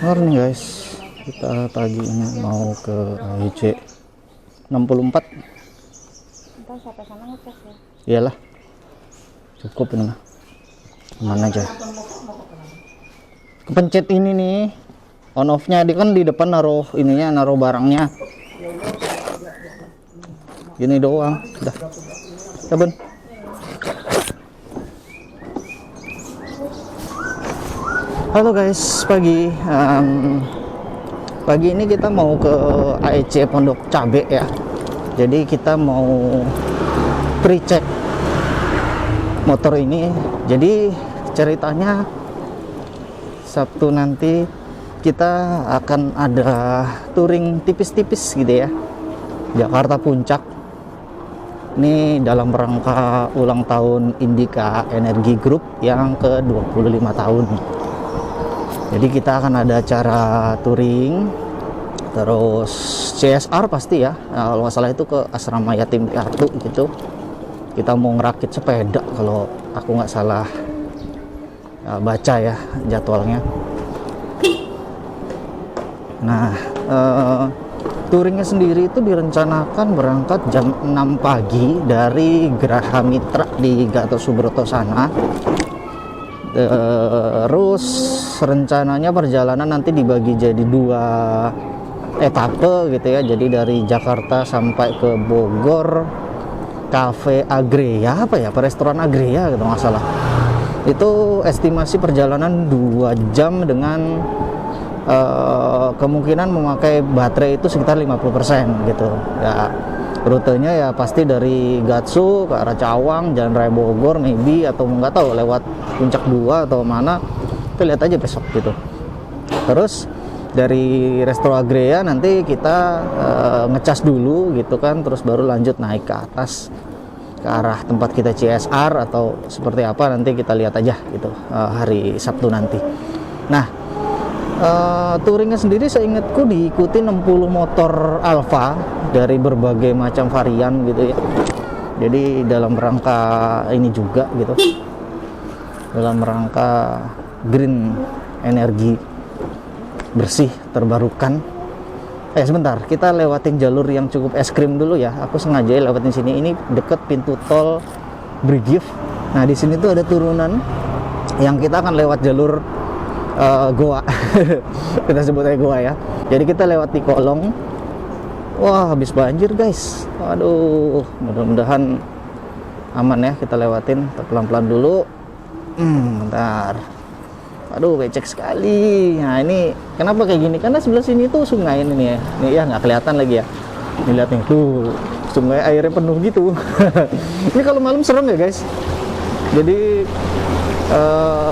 Morning guys, kita pagi ini mau ke AIC 64. Ntar sampai sana ngecas ya. Iyalah, cukup ini mah. Mana aja. Kepencet ini nih, on off-nya di kan di depan naruh ininya, naruh barangnya. Gini doang, udah. Saben. Halo guys, pagi ini kita mau ke AEC Pondok Cabe ya. Jadi kita mau pre-check motor ini. Jadi ceritanya Sabtu nanti kita akan ada touring tipis-tipis gitu ya, Jakarta Puncak. Ini dalam rangka ulang tahun Indika Energy Group yang ke 25 tahun. Jadi kita akan ada acara touring, terus CSR pasti ya. Nah, kalau nggak salah itu ke asrama yatim piatu gitu. Kita mau ngerakit sepeda kalau aku nggak salah baca ya jadwalnya. Nah, touringnya sendiri itu direncanakan berangkat jam 6 pagi dari Geraha Mitra di Gatot Subroto sana. Terus rencananya perjalanan nanti dibagi jadi 2 etape gitu ya. Jadi dari Jakarta sampai ke Bogor, Cafe Agrea restoran Agrea gitu nggak salah. Itu estimasi perjalanan 2 jam dengan kemungkinan memakai baterai itu sekitar 50% gitu ya. Rutenya ya pasti dari Gatsu ke arah Cawang, Jalan Raya Bogor maybe, atau nggak tahu lewat Puncak 2 atau mana, kita lihat aja besok gitu. Terus dari Resto Agrea nanti kita ngecas dulu gitu kan, terus baru lanjut naik ke atas ke arah tempat kita CSR atau seperti apa nanti kita lihat aja gitu hari Sabtu nanti. Nah, touringnya sendiri seingatku diikuti 60 motor Alfa dari berbagai macam varian gitu ya. Jadi dalam rangka ini juga gitu, dalam rangka green energi bersih terbarukan. Sebentar, kita lewatin jalur yang cukup es krim dulu ya. Aku sengaja lewatin sini, ini deket pintu tol Brigif. Nah di sini tuh ada turunan yang kita akan lewat jalur goa. Kita sebut aja goa ya. Jadi kita lewat di kolong. Wah, habis banjir guys. Waduh, mudah-mudahan aman ya, kita lewatin pelan-pelan dulu. Bentar. Aduh, becek sekali. Nah ini kenapa kayak gini? Karena sebelah sini tuh sungai ini ya. Nih ya, nggak kelihatan lagi ya. Nih lihat nih, tuh sungai airnya penuh gitu. Ini kalau malam serem ya guys. Jadi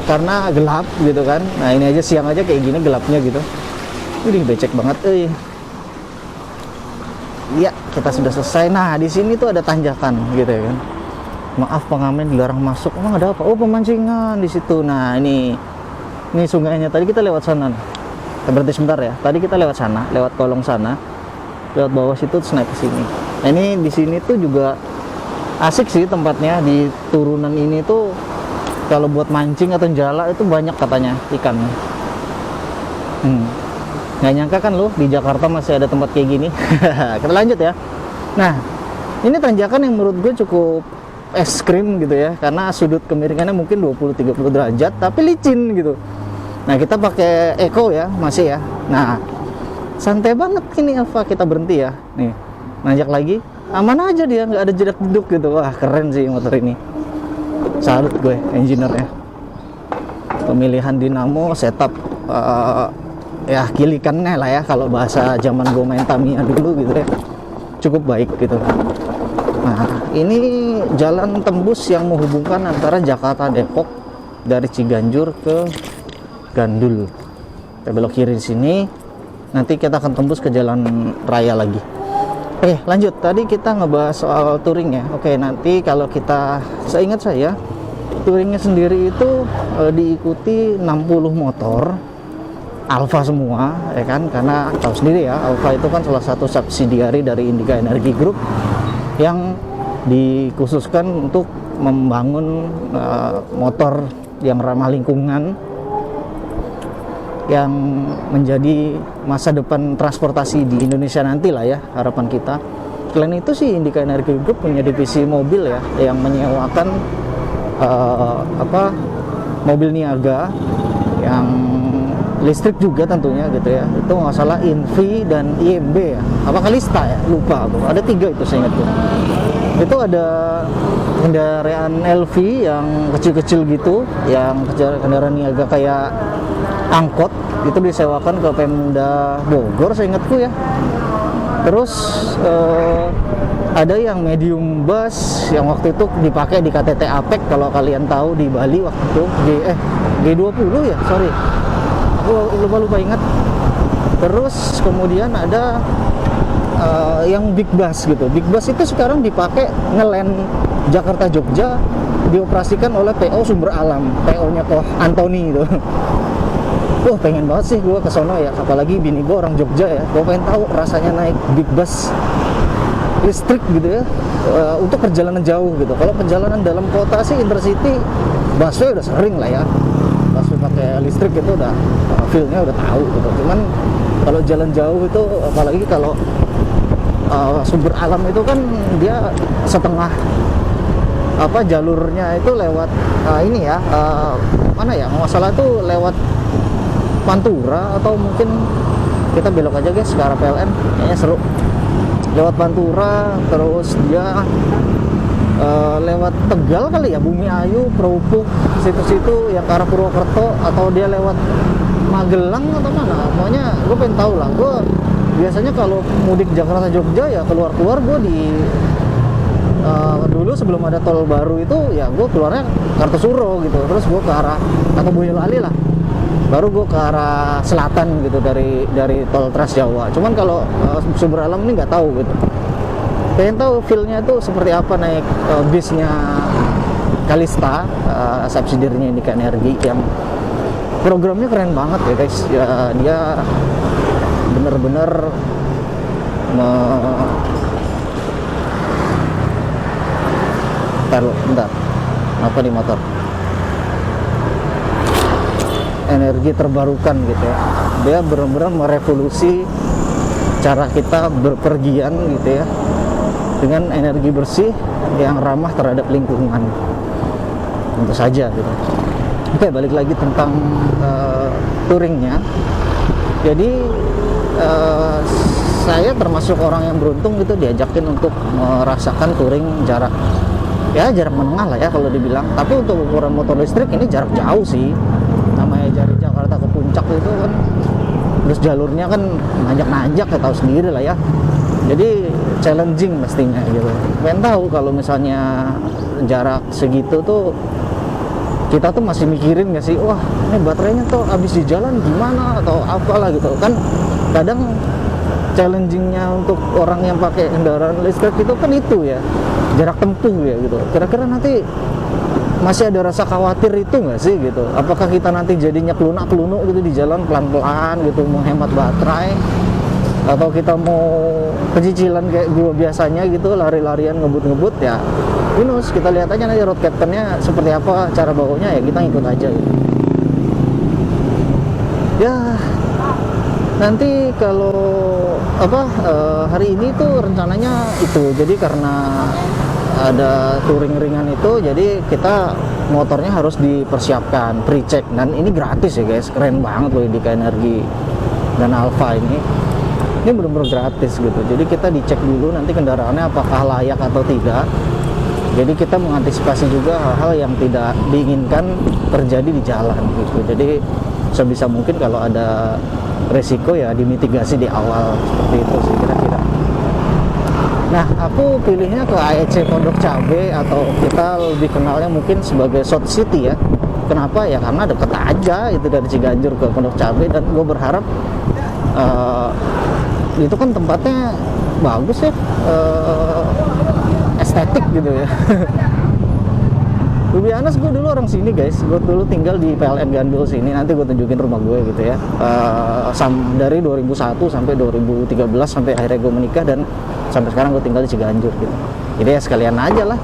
karena gelap gitu kan. Nah ini aja siang aja kayak gini gelapnya gitu. Ini becek banget. Iya, kita sudah selesai. Nah di sini tuh ada tanjakan gitu ya kan. Maaf pengamen dilarang masuk. Emang ada apa? Oh pemancingan di situ. Nah ini sungainya. Tadi kita lewat sana. Kita berhenti sebentar ya. Tadi kita lewat sana, lewat kolong sana, lewat bawah situ terus naik ke sini. Nah ini di sini tuh juga asik sih tempatnya. Di turunan ini tuh kalau buat mancing atau jala itu banyak katanya ikan. Nggak nyangka kan lo di Jakarta masih ada tempat kayak gini. Kita lanjut ya. Nah ini tanjakan yang menurut gue cukup es krim gitu ya, karena sudut kemiringannya mungkin 20-30 derajat tapi licin gitu. Nah kita pakai eco ya masih ya. Nah santai banget ini Alfa, kita berhenti ya. Nih nanjak lagi aman aja dia, nggak ada jedak jeduk gitu. Wah keren sih motor ini. Salut gue engineer-nya. Pemilihan dinamo, setup ya kilikannya lah ya kalau bahasa zaman gue main Tamiya dulu gitu ya, cukup baik gitu. Nah ini jalan tembus yang menghubungkan antara Jakarta Depok dari Ciganjur ke Gandul. Kita belok kiri di sini, nanti kita akan tembus ke jalan raya lagi. Oke lanjut, tadi kita ngebahas soal touring ya. Oke nanti kalau kita, seingat saya touringnya sendiri itu diikuti 60 motor Alfa semua ya kan, karena tahu sendiri ya Alfa itu kan salah satu subsidiari dari Indika Energy Group yang dikhususkan untuk membangun motor yang ramah lingkungan yang menjadi masa depan transportasi di Indonesia nanti lah ya, harapan kita. Selain itu sih Indika Energy Group punya divisi mobil ya, yang menyewakan mobil niaga yang listrik juga tentunya gitu ya. Itu nggak salah Invi dan IMB ya, apa Kalista ya, lupa aku. Ada 3 itu saya ingat tuh. Itu ada kendaraan LV yang kecil-kecil gitu, yang kendaraan niaga kayak angkot, itu disewakan ke Pemda Bogor saya ingatku ya. Terus ada yang medium bus yang waktu itu dipakai di KTT APEC, kalau kalian tahu, di Bali waktu itu G20 ya, sorry, aku lupa ingat. Terus kemudian ada yang big bus gitu. Big bus itu sekarang dipakai ngeland Jakarta Jogja, dioperasikan oleh PO Sumber Alam, PO-nya kok Anthony itu. Wah, pengen banget sih gue ke sono ya, apalagi bini gue orang Jogja ya. Gue pengen tahu rasanya naik big bus listrik gitu ya, untuk perjalanan jauh gitu. Kalau perjalanan dalam kota sih intercity, busway udah sering lah ya. Busway pakai listrik itu udah feel-nya udah tahu gitu. Cuman kalau jalan jauh itu, apalagi kalau Sumber Alam itu kan dia setengah jalurnya itu lewat ini ya, mana ya, nggak salah tuh lewat Pantura, atau mungkin kita belok aja guys ke arah PLN, kayaknya seru. Lewat Pantura, terus dia lewat Tegal kali ya, Bumi Ayu, Perupuk, situ-situ yang ke arah Purwokerto, atau dia lewat Magelang atau mana. Pokoknya gue pengen tahu lah. Gue biasanya kalau mudik Jakarta Jogja ya keluar gue di dulu sebelum ada tol baru itu ya gue keluarnya Kartosuro gitu, terus gue ke arah atau Boyolali lah, baru gue ke arah selatan gitu dari tol Trans Jawa. Cuman kalau Sumber Alam ini nggak tahu gitu. Pengen tahu feel-nya itu seperti apa naik bisnya Kalista, subsidiarnya Indika Energy, yang programnya keren banget ya guys. Ya, dia bener-bener bentar, apa di motor? Energi terbarukan gitu ya. Dia benar-benar merevolusi cara kita berpergian gitu ya, dengan energi bersih yang ramah terhadap lingkungan. Tentu saja gitu. Oke, balik lagi tentang touringnya. Jadi saya termasuk orang yang beruntung gitu, diajakin untuk merasakan touring jarak menengah lah ya kalau dibilang. Tapi untuk ukuran motor listrik ini jarak jauh sih. Namanya dari Jakarta ke Puncak itu kan, terus jalurnya kan nanjak-nanjak, ya tahu sendiri lah ya. Jadi challenging mestinya gitu. Pengen tahu kalau misalnya jarak segitu tuh kita tuh masih mikirin nggak sih, wah ini baterainya tuh habis di jalan gimana atau apalah gitu kan. Kadang challengingnya untuk orang yang pakai kendaraan listrik itu kan itu ya, jarak tempuh ya gitu. Kira-kira nanti masih ada rasa khawatir itu nggak sih gitu? Apakah kita nanti jadinya kelunak-kelunuk gitu di jalan pelan-pelan gitu, mau hemat baterai, atau kita mau pecicilan kayak gue biasanya gitu, lari-larian ngebut-ngebut ya. Minus, kita lihat aja nanti road captain-nya seperti apa, cara bawanya ya kita ikut aja gitu. Ya nanti kalau hari ini tuh rencananya itu, jadi karena ada touring ringan itu, jadi kita motornya harus dipersiapkan pre-check, dan ini gratis ya guys. Keren banget loh Indika Energy dan Alfa ini benar-benar gratis gitu. Jadi kita dicek dulu nanti kendaraannya apakah layak atau tidak. Jadi kita mengantisipasi juga hal-hal yang tidak diinginkan terjadi di jalan gitu. Jadi sebisa mungkin kalau ada resiko ya dimitigasi di awal, seperti itu sih kira-kira. Nah, aku pilihnya ke AEC Pondok Cabe, atau kita lebih kenalnya mungkin sebagai South City ya. Kenapa ya? Karena deket aja itu dari Ciganjur ke Pondok Cabe, dan gue berharap itu kan tempatnya bagus ya, estetik gitu ya. Lebih honest, gue dulu orang sini guys. Gue dulu tinggal di PLN Gandul sini. Nanti gue tunjukin rumah gue gitu ya. Dari 2001 sampai 2013 sampai akhirnya gue menikah, dan sampai sekarang gue tinggal di Ciganjur gitu. Jadi ya sekalian aja lah,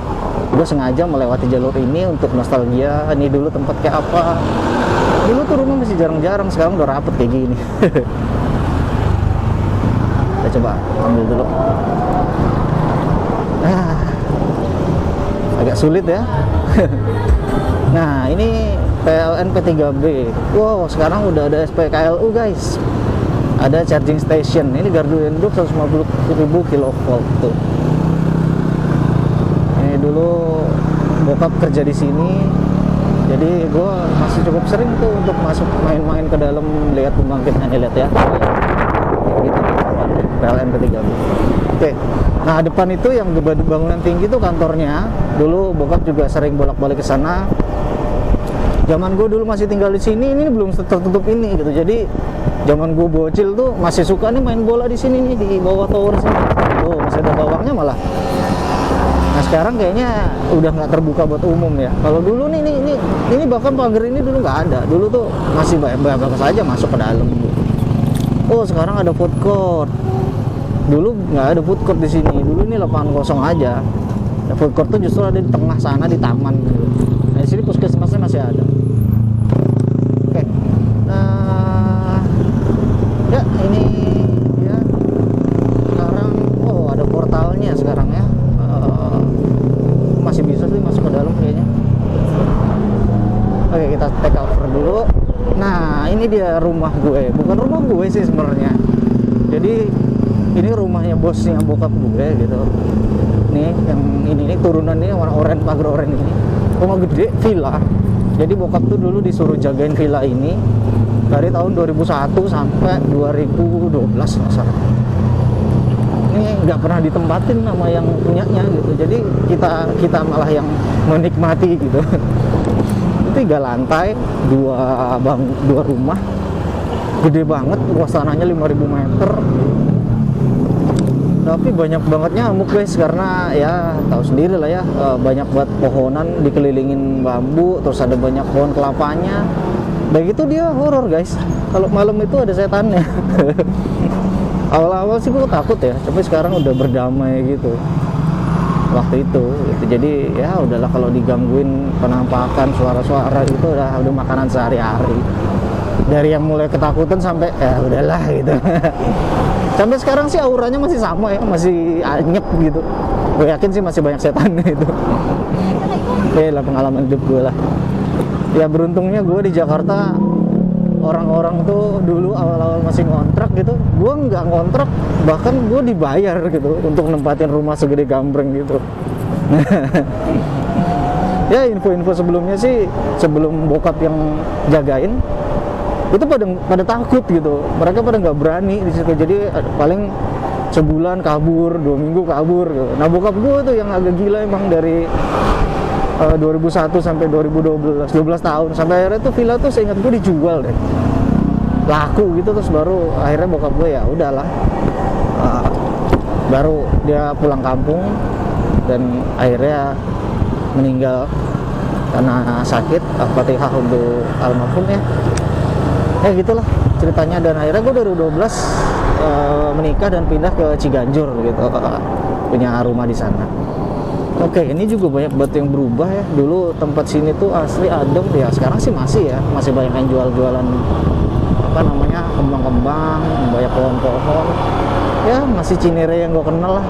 gue sengaja melewati jalur ini untuk nostalgia. Ini dulu tempat kayak apa, dulu tuh rumah masih jarang-jarang, sekarang udah rapet kayak gini. Kita coba ambil dulu. Agak sulit ya. Nah ini PLN P3B. Wow, sekarang udah ada SPKLU guys, ada charging station. Ini gardu induk 150.000 kV tuh. Ini dulu bokap kerja di sini, jadi gue masih cukup sering tuh untuk masuk main-main ke dalam, lihat pembangkitnya. Nih lihat ya, gitu, PLN P3B. Oke, nah depan itu yang bangunan tinggi tuh kantornya. Dulu bokap juga sering bolak-balik ke sana. Zaman gue dulu masih tinggal di sini, ini belum tertutup ini gitu. Jadi zaman gue bocil tuh masih suka nih main bola di sini nih, di bawah tower sini. Oh, masih ada bawahnya malah. Nah sekarang kayaknya udah nggak terbuka buat umum ya. Kalau dulu nih ini bahkan pagar ini dulu nggak ada. Dulu tuh masih bagus aja masuk ke dalam. Oh sekarang ada food court. Dulu nggak ada food court di sini. Dulu ini lapangan kosong aja. Nah, food court tuh justru ada di tengah sana di taman gitu. Nah di sini puskesmasnya masih ada. Oke. Nah ya ini ya sekarang ada portalnya sekarang ya. Masih bisa sih masuk ke dalam kayaknya. Oke, kita take over dulu. Nah ini dia rumah gue, bukan rumah gue sih sebenarnya. Jadi ini rumahnya bosnya bokap gue gitu. Nih yang ini turunan ini warna oranye, pagar oranye ini. Rumah gede, villa. Jadi bokap tuh dulu disuruh jagain villa ini dari tahun 2001 sampai 2012 nggak salah. Ini nggak pernah ditempatin sama yang punyanya gitu. Jadi kita malah yang menikmati gitu. Itu 3 lantai, 2 rumah, gede banget, luas tanahnya 5.000 meter. Tapi banyak banget nyamuk guys, karena ya tahu sendiri lah ya, banyak banget pohonan dikelilingin bambu, terus ada banyak pohon kelapanya. Begitu dia horor guys. Kalau malam itu ada setannya. Awal-awal sih gue takut ya, tapi sekarang udah berdamai gitu waktu itu gitu. Jadi ya udahlah, kalau digangguin penampakan suara-suara itu udah makanan sehari-hari. Dari yang mulai ketakutan sampai ya udahlah gitu. Sampai sekarang sih auranya masih sama ya, masih anyep gitu. Gue yakin sih masih banyak setannya itu. Lah pengalaman hidup gue lah. Ya beruntungnya gue di Jakarta, orang-orang tuh dulu awal-awal masih ngontrak gitu, gue nggak ngontrak, bahkan gue dibayar gitu untuk nempatin rumah segede gambreng gitu. Ya info-info sebelumnya sih, sebelum bokap yang jagain itu pada takut gitu, mereka pada nggak berani di situ. Jadi paling sebulan kabur, 2 minggu kabur gitu. Nah bokap gue tuh yang agak gila emang, dari 2001 sampai 2012, 12 tahun, sampai akhirnya tuh villa tuh seingat gue dijual deh, laku gitu. Terus baru akhirnya bokap gue ya udahlah, baru dia pulang kampung dan akhirnya meninggal karena sakit. Al-Fatihah untuk almarhum ya gitulah ceritanya. Dan akhirnya gue 2012 menikah dan pindah ke Ciganjur gitu, punya rumah di sana. Oke, ini juga banyak banget yang berubah ya. Dulu tempat sini tuh asli adem ya, sekarang sih masih ya, masih banyak yang jual-jualan apa namanya, kembang-kembang, banyak pohon-pohon. Ya masih Cinere yang gue kenal lah,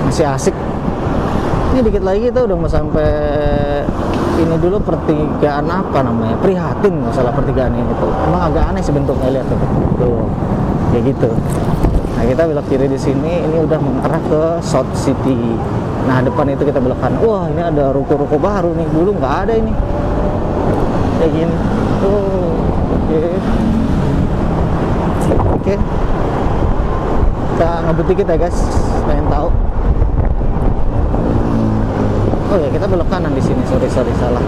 masih asik. Ini dikit lagi kita udah mau sampai ini dulu, pertigaan apa namanya, Prihatin nggak salah pertigaan ini tuh. Emang agak aneh sih bentuknya, lihat tuh kayak gitu. Nah kita belok kiri di sini, ini udah mengarah ke South City. Nah depan itu kita belok kanan. Wah ini ada ruko-ruko baru nih, dulu nggak ada ini. Kayak gini. Oke. Kita ngebut dikit ya guys, pengen tahu. Oh ya kita belok kanan di sini, sorry salah.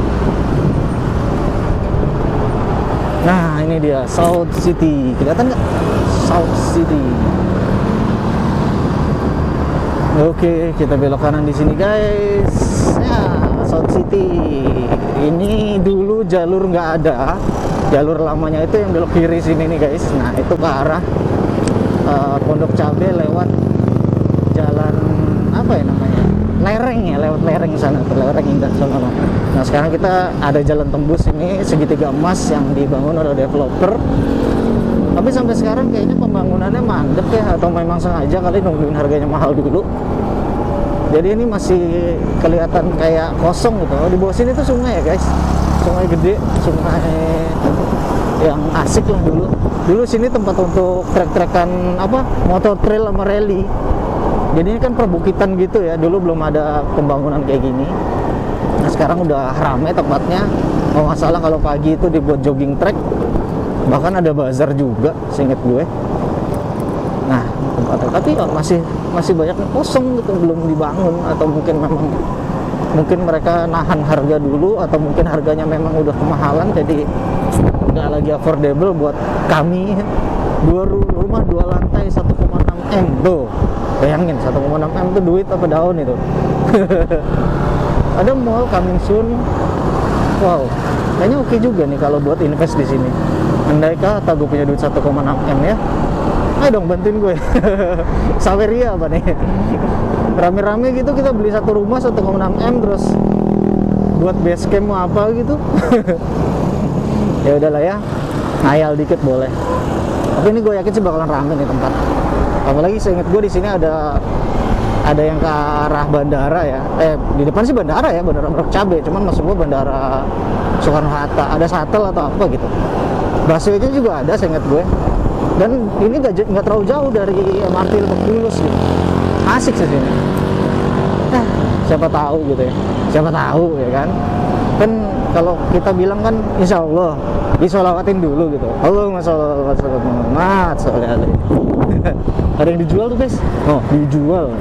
Nah ini dia South City, kelihatan nggak? South City. Oke, kita belok kanan di sini guys. Ya, South City. Ini dulu jalur nggak ada. Jalur lamanya itu yang belok kiri sini nih guys. Nah, itu ke arah Pondok Cabe lewat jalan apa ya namanya, lereng ya, lewat lereng sana, lereng indah sana. Nah sekarang kita ada jalan tembus ini, segitiga emas yang dibangun oleh developer. Tapi sampai sekarang kayaknya pembangunannya mandek ya, atau memang sengaja kali nungguin harganya mahal dulu. Jadi ini masih kelihatan kayak kosong gitu. Di bawah sini tuh sungai ya guys, sungai gede, sungai yang asik lah dulu. Dulu sini tempat untuk trek-trekan apa, motor trail sama rally. Jadi ini kan perbukitan gitu ya, dulu belum ada pembangunan kayak gini. Nah sekarang udah rame tempatnya. Kalau nggak salah kalau pagi itu dibuat jogging track, bahkan ada bazar juga, seinget gue. Nah tempatnya, tapi masih banyak yang kosong gitu, belum dibangun, atau mungkin mereka nahan harga dulu, atau mungkin harganya memang udah kemahalan, jadi nggak lagi affordable buat kami. Rumah 2 lantai 1,6 M tuh, bayangin 1,6 M tuh duit apa daun itu. Ada mall coming soon. Wow, kayaknya oke juga nih kalau buat invest di sini. Andai kata gue punya duit 1,6 M ya, ayo dong bantuin gue. Saweria apa nih? Rame-rame gitu kita beli satu rumah 1,6 M, terus buat base camp mau apa gitu. Ya udahlah ya, ngayal dikit boleh. Tapi ini gue yakin sih bakalan rame nih tempat. Apalagi seinget gue di sini ada yang ke arah bandara ya. Di depan sih bandara ya, Bandara Pondok Cabe. Cuman maksud gue bandara Soekarno Hatta. Ada shuttle atau apa gitu. Busway-nya juga ada seinget gue. Dan ini nggak terlalu jauh dari MRT Lebak Bulus gitu. Asik sih sini. Siapa tahu gitu ya. Siapa tahu ya kan. Kan kalau kita bilang kan insya Allah disolawatin dulu gitu. Allahumma sholli ala Muhammad. Ada yang dijual tuh guys. Oh dijual.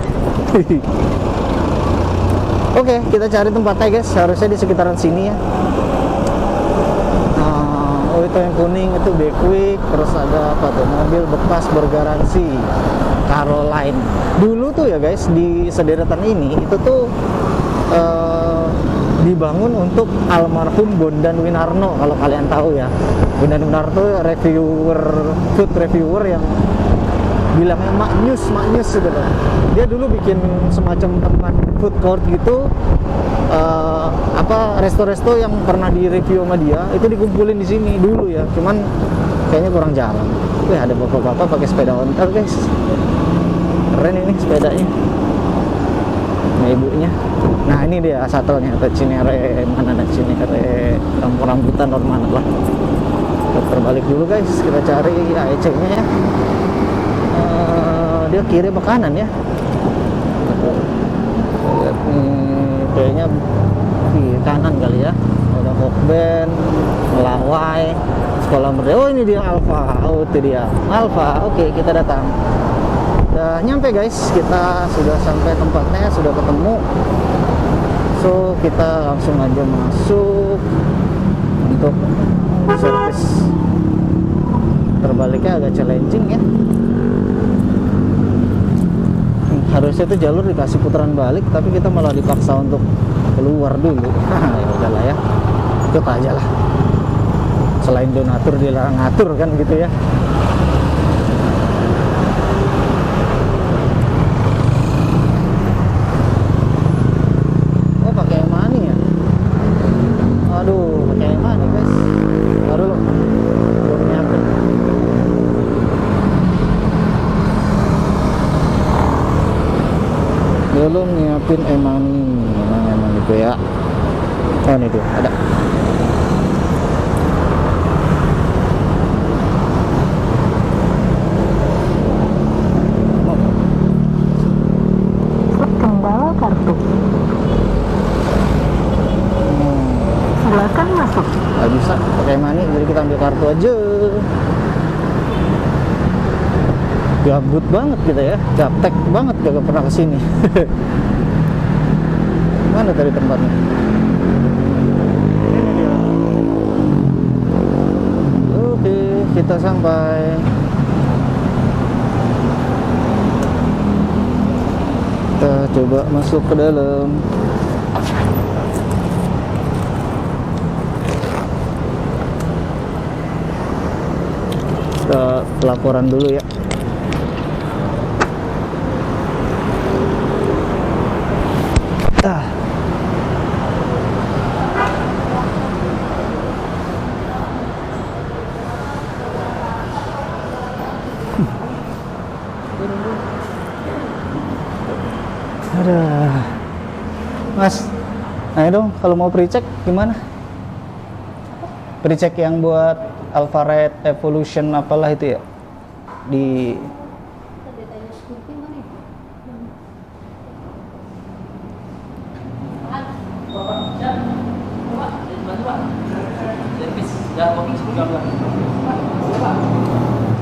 Oke, kita cari tempatnya guys. Harusnya di sekitaran sini ya. Oh itu yang kuning itu Bequick. Terus ada apa tuh, mobil bekas bergaransi Caroline. Dulu tuh ya guys, di sederetan ini itu tuh dibangun untuk almarhum Bondan Winarno, kalau kalian tahu ya. Bondan Winarno food reviewer yang bilangnya maknyus gitu loh. Dia dulu bikin semacam tempat food court gitu, resto-resto yang pernah direview sama dia itu dikumpulin di sini dulu ya. Cuman kayaknya kurang jalan. Ada bapak-bapak pakai sepeda ontel guys, keren ini sepedanya. Nah ibunya. Nah ini dia shuttle-nya, atau Cinere, mana ada Cinere, rambutan atau mana lah. Kita terbalik dulu guys, kita cari AEC-nya ya. Dia kiri ke kanan ya. Lihat nih, kayaknya kiri kanan kali ya. Ada Hokben, Melawai, Sekolah Merdeka. Oh ini dia Alfa. Oh itu dia Alfa. Oke, kita datang. Udah nyampe guys, kita sudah sampai tempatnya, sudah ketemu. So kita langsung aja masuk untuk servis. Terbaliknya agak challenging ya. Harusnya itu jalur dikasih putaran balik, tapi kita malah dipaksa untuk keluar dulu. Ya udahlah ya, ikut aja lah. Selain donatur dilarang ngatur kan gitu ya. Belum nyiapin emani itu ya. Oh ini tuh ada. Kendala kartu. Silakan masuk. Gak bisa pakai emani, jadi kita ambil kartu aja. Gabut banget kita ya, gaptek banget, gak pernah kesini. Mana tadi tempatnya? Ini dia. Oke, kita sampai. Kita coba masuk ke dalam. Kita laporan dulu ya. Aduh. Mas, ayo dong kalau mau pre-check gimana? Pre-check yang buat Alpha Red Evolution apalah itu ya? Di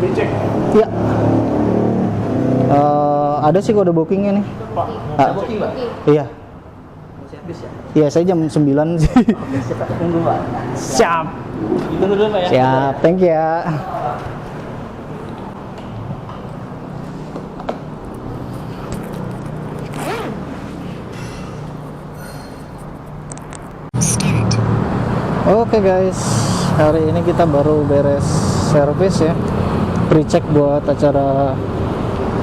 Dicek. Iya. Ada sih kode bookingnya nih. Pak, Ah, booking, Pak? iya. Mau servis ya? Iya, saya jam 9 sih. Siapa tunggu, Pak? Siap. Ditunggu dulu, Pak ya. Siap, thank you ya. Oke guys, hari ini kita baru beres servis ya, pre-check buat acara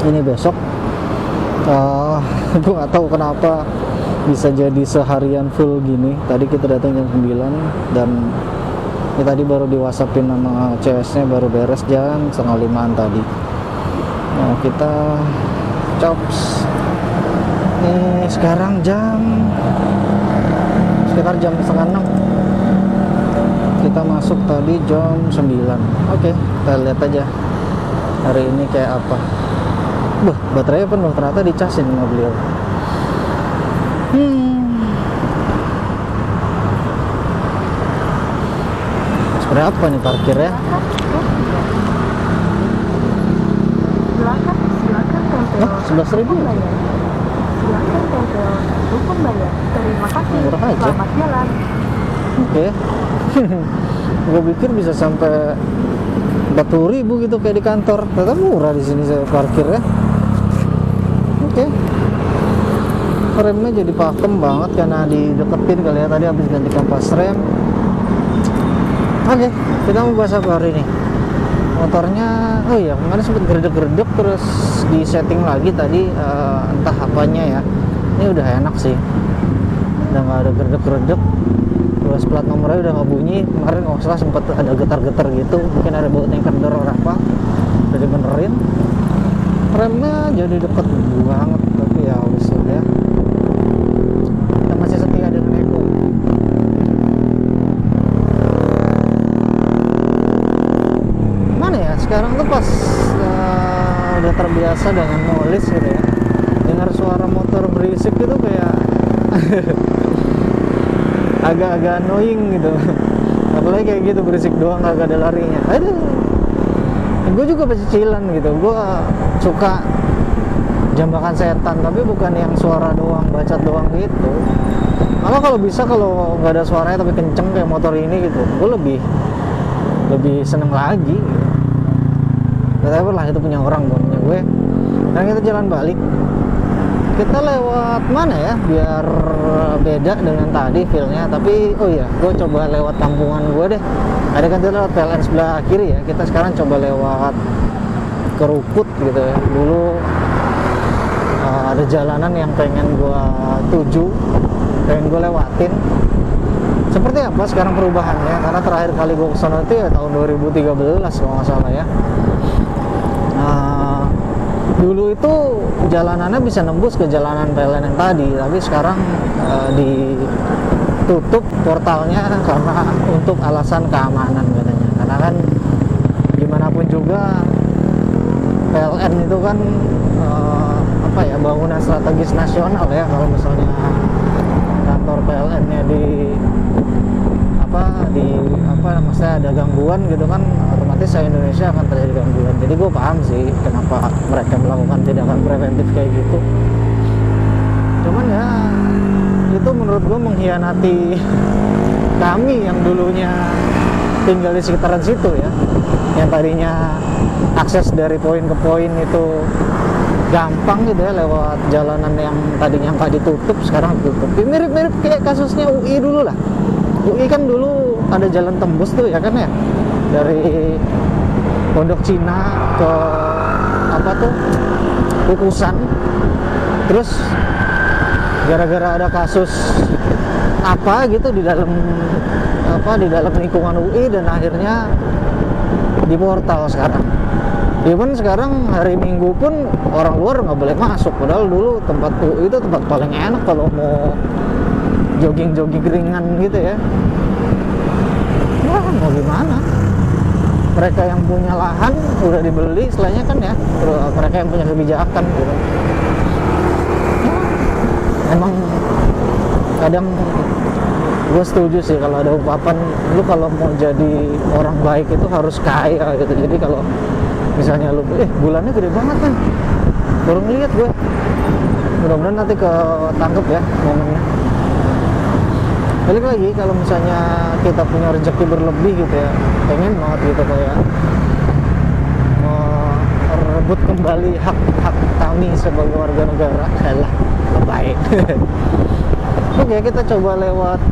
ini besok. Gue nggak tahu kenapa bisa jadi seharian full gini. Tadi kita datang jam 9 dan ini tadi baru di WhatsAppin sama CS-nya, baru beres jam 4:30 tadi. Nah, kita chops. Ini sekarang sekitar jam 5:30. Kita masuk tadi jam 9. Oke, kita lihat aja hari ini kayak apa. Baterainya penuh, ternyata dicasin sama beliau. Sebenarnya apa nih parkirnya? Oh, 11.000. Silakan tempel hukum bayar. Terima kasih. Murah aja. Selamat jalan. Oke. Gue pikir bisa sampai 40.000 gitu kayak di kantor. Ternyata murah di sini saya parkirnya. Oke. Remnya jadi pakem banget karena dideketin kali ya, tadi habis ganti kampas rem. Oke, kita mau bahas apa hari ini? Motornya, oh iya kemarin sempet gerdek-gerdek terus di setting lagi tadi, entah apanya ya. Ini udah enak sih, udah nggak ada gerdek-gerdek. Terus plat nomornya udah nggak bunyi. Kemarin nggak salah sempet ada getar-getar gitu, mungkin ada baut yang kendor atau apa, udah dibenerin. Remnya jadi deket banget, tapi ya wis ya, kita masih setia dengan Eko. Mana ya sekarang tuh pas udah terbiasa dengan noise gitu ya, dengar suara motor berisik gitu kayak agak-agak annoying gitu. Apalagi kayak gitu berisik doang, kagak ada larinya. Aduh, gue juga pecicilan gitu. Gue suka jambakan setan, tapi bukan yang suara doang, bacot doang gitu. Malah kalau bisa, kalau nggak ada suaranya tapi kenceng kayak motor ini gitu, gue lebih seneng lagi gitu. Whatever lah, itu punya orang, bukan punya gue. Dan kita jalan balik, kita lewat mana ya biar beda dengan tadi feelnya. Tapi oh iya, gue coba lewat kampungan gue deh. Ada kan kita lewat PLN sebelah kiri ya, kita sekarang coba lewat Kerukut gitu ya. Dulu ada jalanan yang pengen gue tuju, pengen gue lewatin. Seperti apa sekarang perubahannya, karena terakhir kali gue kesana itu ya tahun 2013 kalau nggak salah ya. Dulu itu jalanannya bisa nembus ke jalanan PLN yang tadi, tapi sekarang ditutup portalnya karena untuk alasan keamanan katanya. Karena kan gimana pun juga PLN itu kan bangunan strategis nasional ya. Kalau misalnya kantor PLN-nya maksudnya ada gangguan gitu kan, otomatis Indonesia akan terjadi gangguan. Jadi gue paham sih kenapa mereka melakukan tindakan preventif kayak gitu. Cuman ya itu menurut gue mengkhianati kami yang dulunya tinggal di sekitaran situ ya, yang tadinya akses dari poin ke poin itu gampang gitu ya, lewat jalanan yang tadinya nggak ditutup sekarang ditutup. Mirip-mirip kayak kasusnya UI dulu lah. UI kan dulu ada jalan tembus tuh ya kan ya, dari Pondok Cina ke Kukusan. Terus gara-gara ada kasus apa gitu di dalam lingkungan UI, dan akhirnya di portal sekarang. Even sekarang hari Minggu pun orang luar nggak boleh masuk. Padahal dulu tempat UI itu tempat paling enak kalau mau jogging-jogging ringan gitu ya. Wah, mau gimana? Mereka yang punya lahan udah dibeli, selainnya kan ya, mereka yang punya kebijakan gitu. Ya, emang kadang gue setuju sih kalau ada ungkapan, lu kalau mau jadi orang baik itu harus kaya gitu. Jadi kalau misalnya lu bulannya gede banget kan, baru ngeliat gue, mudah-mudahan nanti ketangkep ya momennya. Balik lagi, kalau misalnya kita punya rezeki berlebih gitu ya, pengen banget gitu kayak merebut kembali hak-hak kami sebagai warga negara. Alah, baik. Oke, kita coba lewat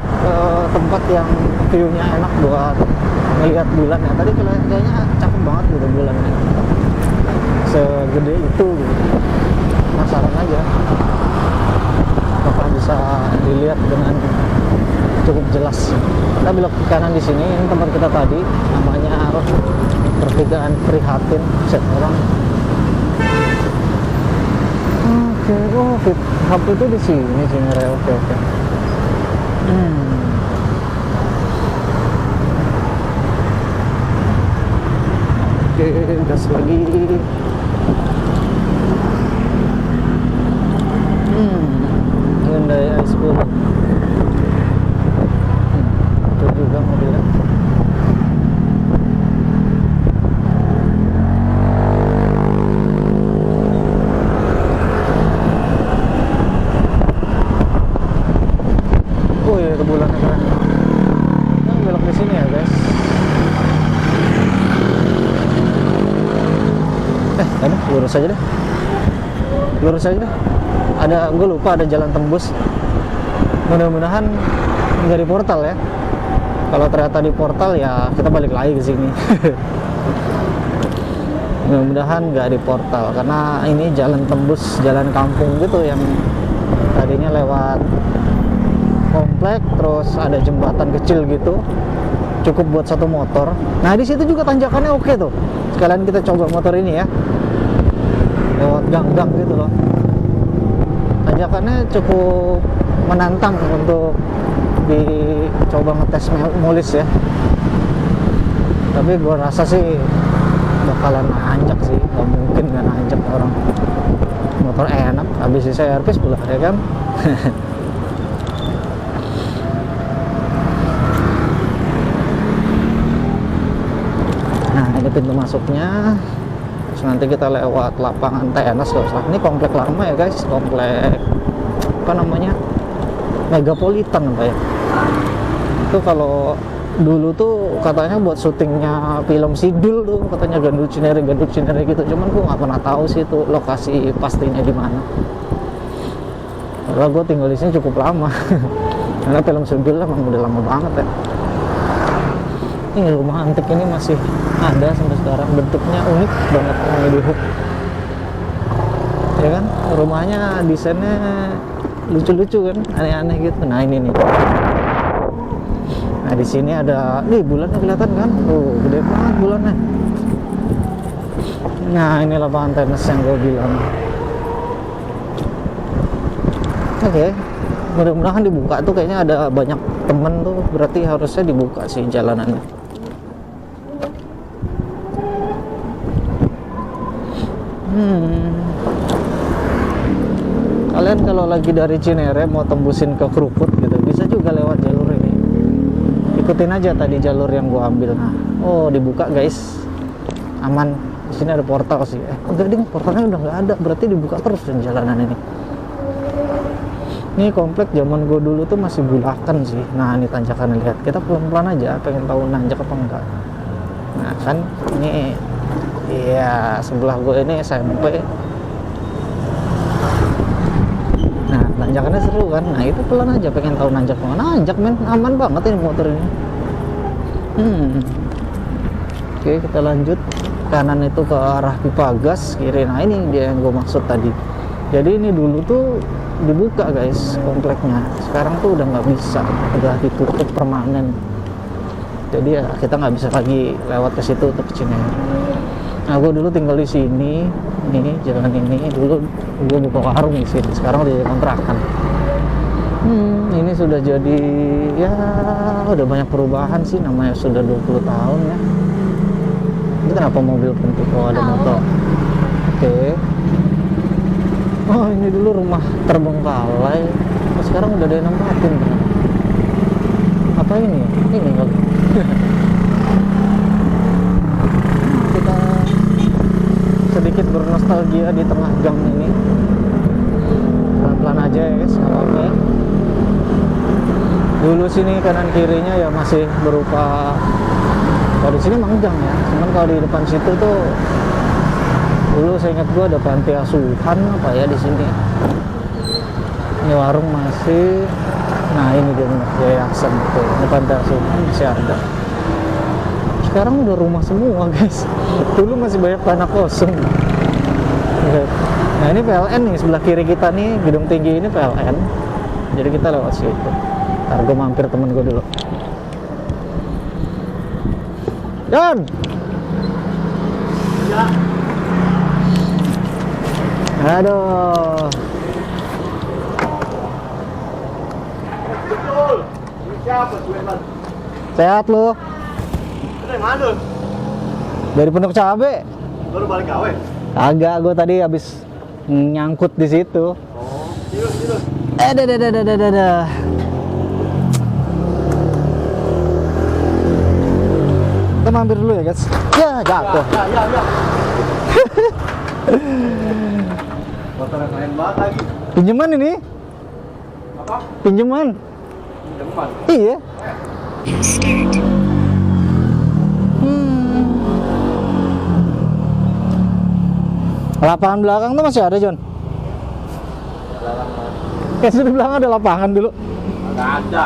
tempat yang view-nya enak buat ngelihat bulan ya. Tadi kayaknya cakep banget gitu bulannya, segede itu gitu. Penasaran aja apakah bisa dilihat dengan cukup jelas. Kita belok ke kanan di sini. Ini tempat kita tadi, namanya Pertigaan Prihatin. Set orang. Oke, oh hub itu di sini sebenarnya. Oke. Oke, gas lagi. Hyundai i10. Itu juga mobilnya. Oh iya, ke bulannya keren. Kita belok di sini ya guys. Lurus aja deh. Gue lupa ada jalan tembus. Mudah-mudahan nggak di portal ya. Kalau ternyata di portal ya kita balik lagi ke sini. Mudah-mudahan nggak di portal, karena ini jalan tembus, jalan kampung gitu yang tadinya lewat komplek, terus ada jembatan kecil gitu, cukup buat satu motor. Nah di situ juga tanjakannya oke tuh. Sekalian kita coba motor ini ya, lewat gang-gang gitu loh. Tanjakannya cukup menantang untuk dicoba ngetes mulis ya. Tapi gue rasa sih bakalan nanjak sih, nggak mungkin nggak nanjak orang. Motor enak, habis isi servis pula ya kan. Nah ini pintu masuknya. Terus nanti kita lewat lapangan tenis gak usah. Ini komplek lama ya guys, komplek apa namanya, Megapolitan apa ya. Itu kalau dulu tuh katanya buat syutingnya film Sidul tuh, katanya Gandul Cinere gitu. Cuman gue nggak pernah tahu sih itu lokasi pastinya di mana. Karena gue tinggal di sini cukup lama. Karena film Sidul emang udah lama banget ya. Ini rumah antik ini masih ada sampai sekarang, bentuknya unik banget di Hub. Ya kan, rumahnya desainnya lucu-lucu kan, aneh-aneh gitu. Nah ini nih. Nah di sini ada, bulannya kelihatan kan? Tuh, gede banget bulannya. Nah ini lapangan tenis yang gue bilang. Oke, mudah-mudahan dibuka tuh, kayaknya ada banyak temen tuh, berarti harusnya dibuka sih jalanannya. Kalian kalau lagi dari Cinere mau tembusin ke Krukut gitu, bisa juga lewat jalur ini. Ikutin aja tadi jalur yang gua ambil. Nah, oh dibuka guys, aman. Di sini ada portal sih. Enggak ding, portalnya udah nggak ada, berarti dibuka terus jalanan ini. Ini komplek zaman gue dulu tuh masih bulakan sih. Nah ini tanjakan, lihat, kita pelan-pelan aja, pengen tahu nanjak apa enggak. Nah kan ini, iya sebelah gue ini SMP. Nah tanjakannya seru kan. Nah itu pelan aja, pengen tahu nanjak apa. Nanjak men, aman banget ini motor ini. Oke, kita lanjut. Kanan itu ke arah pipa gas, kiri. Nah ini dia yang gue maksud tadi. Jadi ini dulu tuh dibuka guys kompleknya, sekarang tuh udah nggak bisa, udah ditutup permanen. Jadi ya kita nggak bisa lagi lewat ke situ untuk ke Cinere. Nah, gue dulu tinggal di sini, ini jalan ini. Dulu gue buka warung di sini. Sekarang udah jadi kontrakan. Ini sudah jadi, ya udah banyak perubahan sih. Namanya sudah 20 tahun ya. Ini kenapa mobil penting? Oh, ada motor. Oke. Oh, ini dulu rumah terbengkalai. Oh, sekarang udah ada yang nempatin. Apa ini? Ini kali. Kita sedikit bernostalgia di tengah gang ini. Pelan-pelan aja ya guys, nggak apa-apa ya. Dulu sini kanan kirinya ya masih berupa, kalau di sini emang gang ya, cuman kalau di depan situ tuh dulu saya ingat gua ada panti asuhan apa ya di sini. Ini warung masih, nah ini dia yayasan tuh, ini panti asuhan masih ada. Sekarang udah rumah semua guys. Dulu masih banyak tanah kosong. Nah ini PLN nih, sebelah kiri kita nih gedung tinggi ini PLN. Jadi kita lewat situ. Ntar gue mampir temen gue dulu. Don! Ya. Aduh. Betul. Ini siapa gue Bang? Sehat lu? Dari mana? Dari Pondok Cabe? Baru balik gawe. Agak, gue tadi habis nyangkut di situ. Oh, tidur. Dah. Kita mampir dulu ya guys. Ya jatuh. Ya. Motor yang lain banget lagi. Pinjaman ini? Apa? Pinjaman. Depan. Iya. Lapangan belakang tuh masih ada, John? Kayak di belakang ada lapangan dulu. Nggak ada.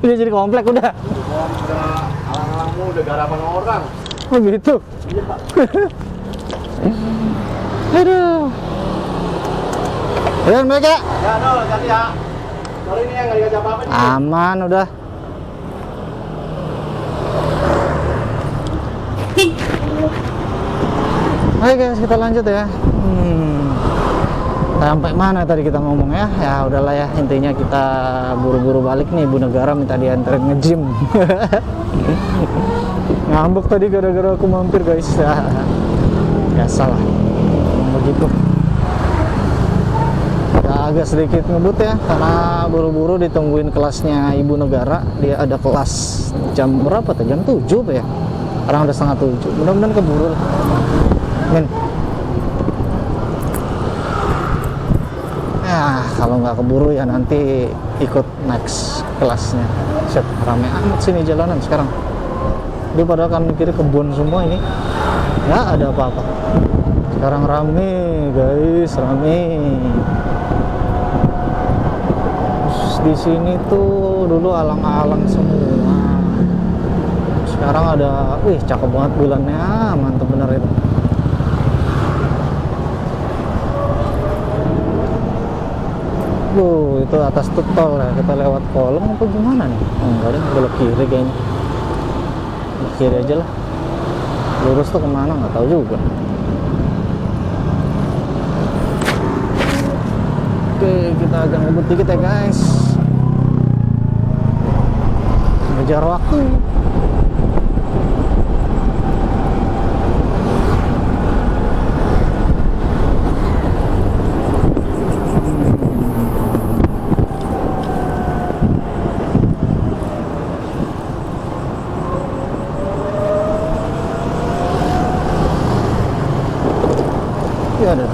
Udah jadi komplek udah. Udah alang-alangmu udah garapan orang. Oh gitu. Iya. Aduh. Ayo baik ya. Ya, hati ya. Sorry nih yang nggak dikasih apa-apa nih. Aman udah. Oke guys, kita lanjut ya. Sampai mana tadi kita ngomong ya? Ya udahlah ya, intinya kita buru-buru balik nih. Ibu negara minta dianterin nge-gym. Ngambek tadi gara-gara aku mampir guys. Biasa lah, begitu. Ya, agak sedikit ngebut ya, karena buru-buru ditungguin kelasnya ibu negara. Dia ada kelas jam berapa tuh? Jam 7 apa ya? Sekarang udah setengah 7. Mudah-mudahan keburu lah. Min. Ya, kalau nggak keburu ya nanti ikut next kelasnya. Set, rame amat sini jalanan sekarang. Dia padahal kan kiri kebun semua ini. Ya, ada apa-apa. Sekarang rame, guys, rame. Terus di sini tuh dulu alang-alang semua. Sekarang ada, wih, cakep banget bulannya, mantep bener itu. Itu atas tuh tol ya, kita lewat kolong apa gimana nih? Enggak deh, belok kiri kayaknya. Belok kiri aja lah. Lurus tuh kemana nggak tahu juga. Oke, kita agak ngebut dikit ya guys. Ngejar waktu. Ya ada.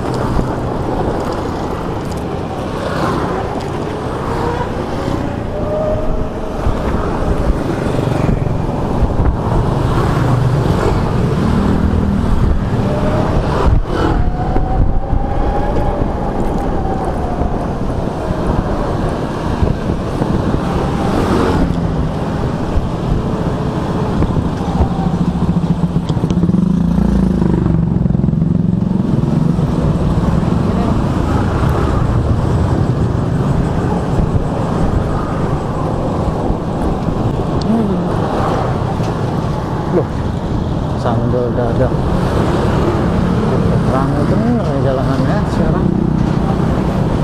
Rame bener ya jalanannya sekarang.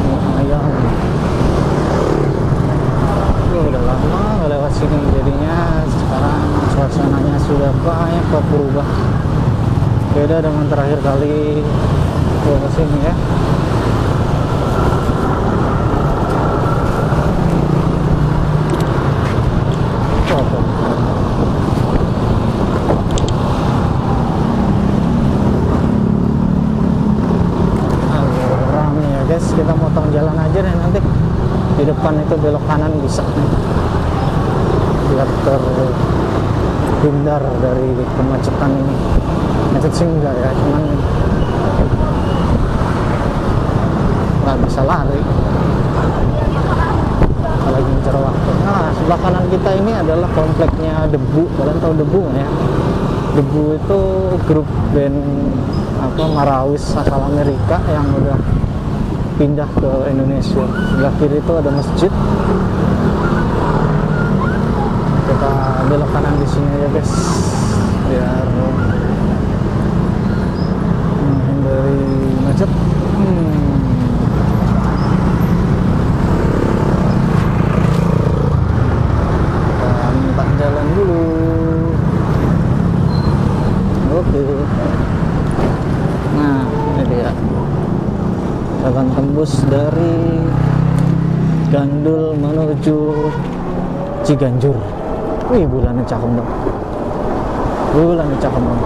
Lumayan. Udah lama nggak lewat sini, jadinya sekarang suasananya sudah banyak kok berubah. Beda dengan terakhir kali gua kesini ya. Rame ya guys, kita motong jalan aja deh nanti. Di depan itu belok kanan bisa nih, biar terhindar dari kemacetan ini. Macet sih enggak ya, cuman nggak bisa lari lagi ngejar waktu. Nah, sebelah kanan kita ini adalah kompleknya Debu. Kalian tahu Debu nggak ya? Debu itu grup band Marawis asal Amerika yang udah pindah ke Indonesia. Sebelah kiri itu ada masjid. Kita belok kanan di sini ya guys, biar menghindari macet. Kita minta jalan dulu. Oke. Nah, ini dia. Akan tembus dari Gandul menuju Ciganjur. Wih, bulannya cakep dong. Bulannya cakep dong.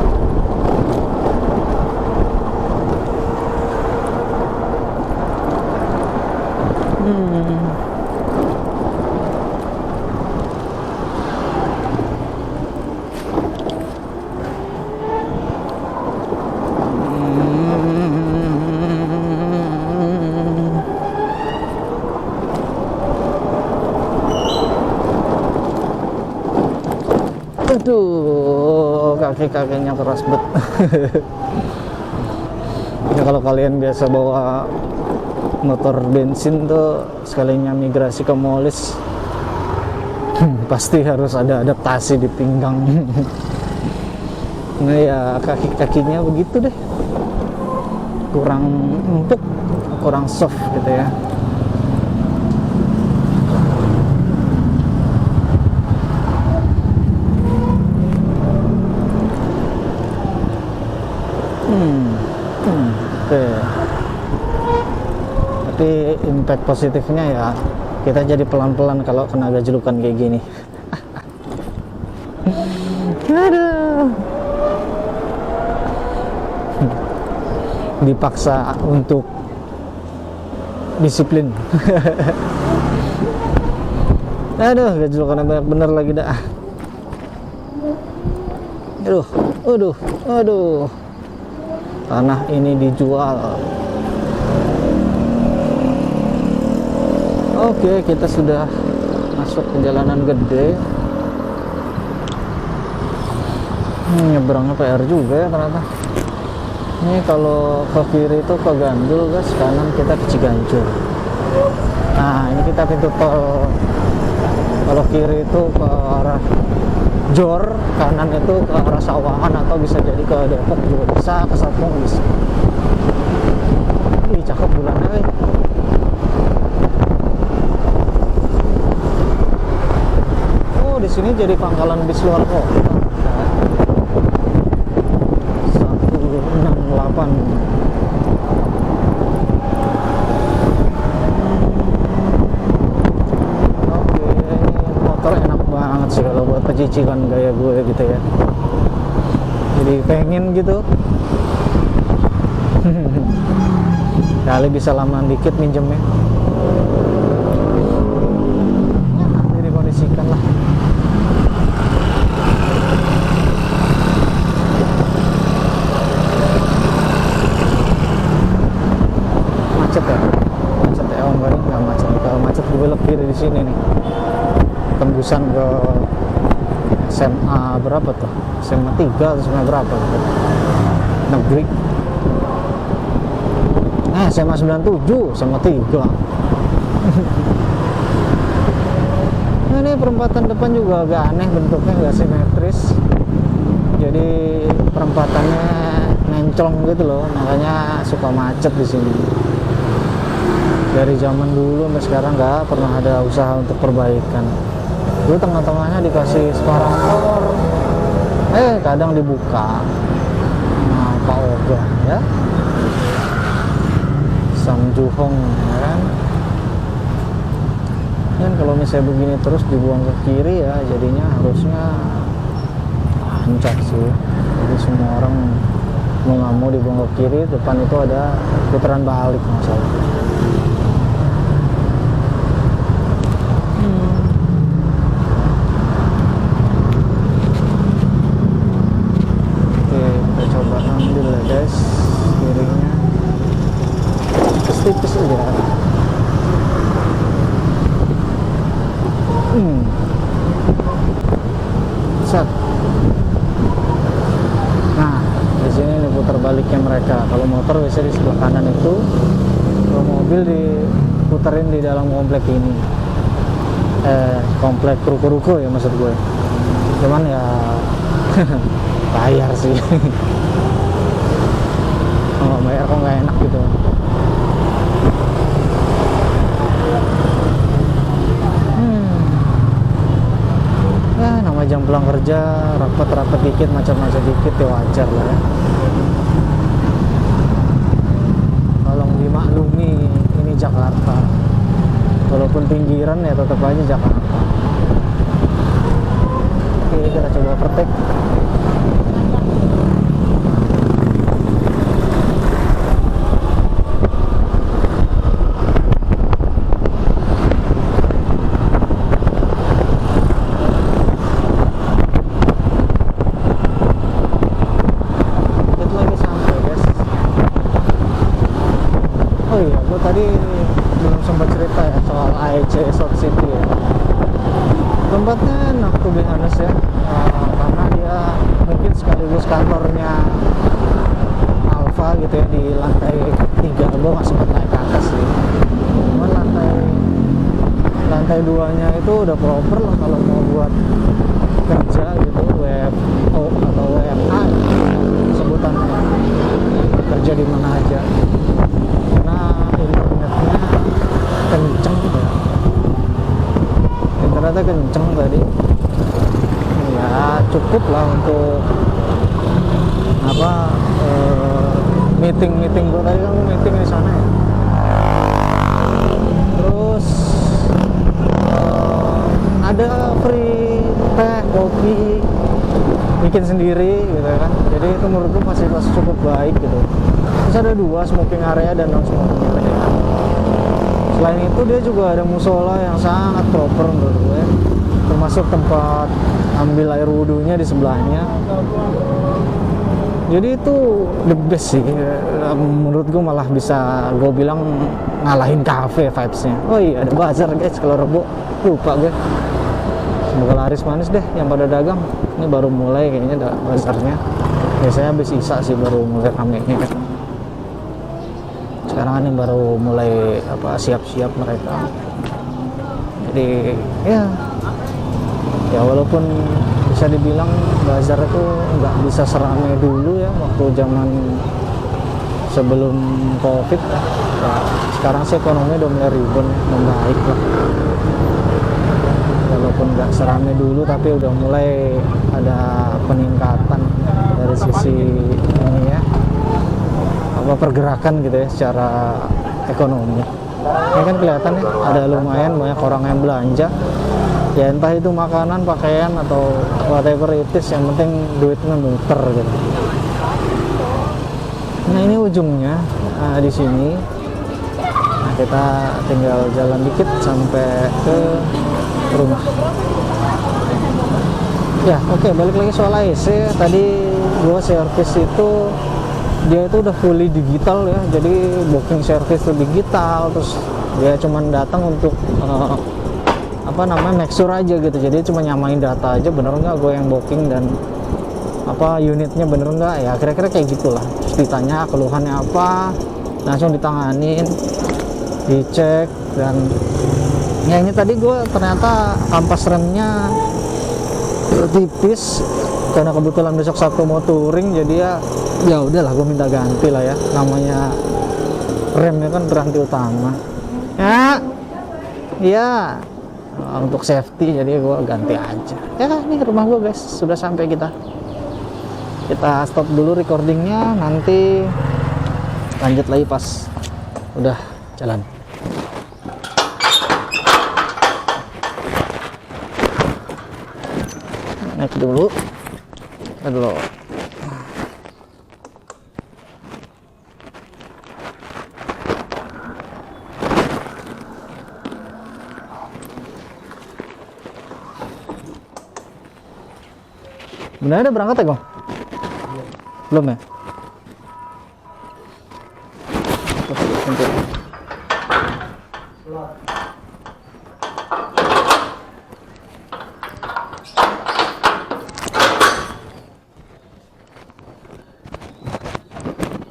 Aduh, kaki-kakinya keras bet. Ya kalau kalian biasa bawa motor bensin tuh, sekalinya migrasi ke molis, pasti harus ada adaptasi di pinggang. Nah ya, kaki-kakinya begitu deh, kurang empuk, kurang soft gitu ya. Oke. Tapi impact positifnya ya, kita jadi pelan-pelan kalau kena gajlukan kayak gini. Aduh. Dipaksa untuk disiplin. Aduh, gajlukannya banyak bener lagi dah. Aduh. Tanah ini dijual. Oke, kita sudah masuk ke jalanan gede. Nyebrangnya PR juga ya ternyata. Ini kalau ke kiri itu ke Gandul guys, kanan kita ke Ciganjur. Nah, ini kita pintu tol. Kalau kiri itu ke arah Jor, kanan itu ke arah Sawangan atau bisa jadi ke Depok juga bisa, ke Serpong bisa. Ih, cakep bulannya. Oh, di sini jadi pangkalan bis luar kota. 168. Enak banget sih kalau buat pecicilan gaya gue gitu ya, jadi pengen gitu. Kali bisa lama dikit minjemnya, nanti dikondisikan lah. Macet ya? Oh enggak nih, nggak macet. Kalau macet gue belok kiri di sini nih, tembusan ke SMA berapa tuh? SMA 3 atau SMA berapa gitu? Negeri. SMA 97, SMA 3. Nah, ini perempatan depan juga agak aneh bentuknya, nggak simetris. Jadi perempatannya menclong gitu loh, makanya suka macet di sini. Dari zaman dulu sampai sekarang nggak pernah ada usaha untuk perbaikan. Dulu tengah-tengahnya dikasih separator, kadang dibuka. Nah, Pak Ogah ya, Sam Juhong ya kan. Dan kalau misalnya begini terus dibuang ke kiri ya, jadinya harusnya lancar sih. Jadi semua orang mau nggak mau dibuang ke kiri, depan itu ada putaran balik masalah. Oke, kita coba ambil ya guys kirinya, tipis aja. Set. Nah, di sini nih putar baliknya mereka. Kalau motor biasanya di sebelah kanan itu, kalau mobil diputerin di dalam komplek ini. Komplek ruko-ruko ya maksud gue. Cuman ya bayar sih. Kalau bayar kok nggak enak gitu. Ya nama jam pulang kerja, rapat-rapat dikit, macam-macam dikit ya wajar lah ya. Tolong dimaklumi, ini Jakarta. Walaupun pinggiran ya tetap aja Jakarta. Oke, kita coba overtake. Tadi belum sempat cerita ya soal AEC South City ya. Tempatnya enak tuh be honest ya, karena dia mungkin sekaligus kantornya Alfa gitu ya di lantai 3. Gue nggak sempat naik ke atas sih, cuman lantai 2-nya itu udah proper lah kalau mau buat kerja gitu, WFO atau WFA sebutannya, kerja di mana aja. Kenceng ya, internetnya kenceng tadi ya, cukup lah untuk apa meeting gue tadi kan gue meeting di sana ya. Terus ada free teh, kopi, bikin sendiri gitu kan, jadi itu menurut gue fasilitas cukup baik gitu. Terus ada 2 smoking area dan non smoking area. Selain itu dia juga ada musola yang sangat proper menurut gue, termasuk tempat ambil air wudhunya di sebelahnya. Jadi itu the best sih menurut gue, malah bisa gue bilang ngalahin cafe vibes-nya. Oh iya, ada bazar guys kalau Rebo, lupa gue. Semoga laris manis deh yang pada dagang. Ini baru mulai kayaknya ada bazarnya. Biasanya habis isa sih baru mulai ramenya kan. Sekarang kan baru mulai siap-siap mereka. Jadi ya walaupun bisa dibilang bazar itu nggak bisa seramai dulu ya waktu zaman sebelum COVID ya, sekarang sih ekonomi udah mulai rebound, membaik lah. Walaupun nggak seramai dulu tapi udah mulai ada peningkatan dari sisi ini ya, pergerakan gitu ya secara ekonomi. Ini kan kelihatan ya, ada lumayan banyak orang yang belanja ya, entah itu makanan, pakaian atau whatever it is, yang penting duitnya muter gitu. Nah ini ujungnya di sini. Nah, kita tinggal jalan dikit sampai ke rumah. Ya oke, balik lagi soal AEC. Tadi gua servis itu dia itu udah fully digital ya, jadi booking service itu digital, terus dia cuman datang untuk make sure aja gitu. Jadi cuma nyamain data aja, bener nggak gue yang booking dan unitnya bener nggak ya, kira-kira kayak gitulah. Terus ditanya keluhannya apa, langsung ditanganin, dicek. Dan ya ini tadi gue ternyata kampas remnya tipis karena kebetulan besok Sabtu mau touring, jadi ya Ya udahlah, gue minta ganti lah ya, namanya remnya kan berhenti utama ya. Iya, untuk safety jadi gue ganti aja ya. Ini rumah gue guys, sudah sampai. Kita stop dulu recordingnya, nanti lanjut lagi pas udah jalan. Naik dulu. Benar udah berangkat ya, Gong? Belum ya? Terus,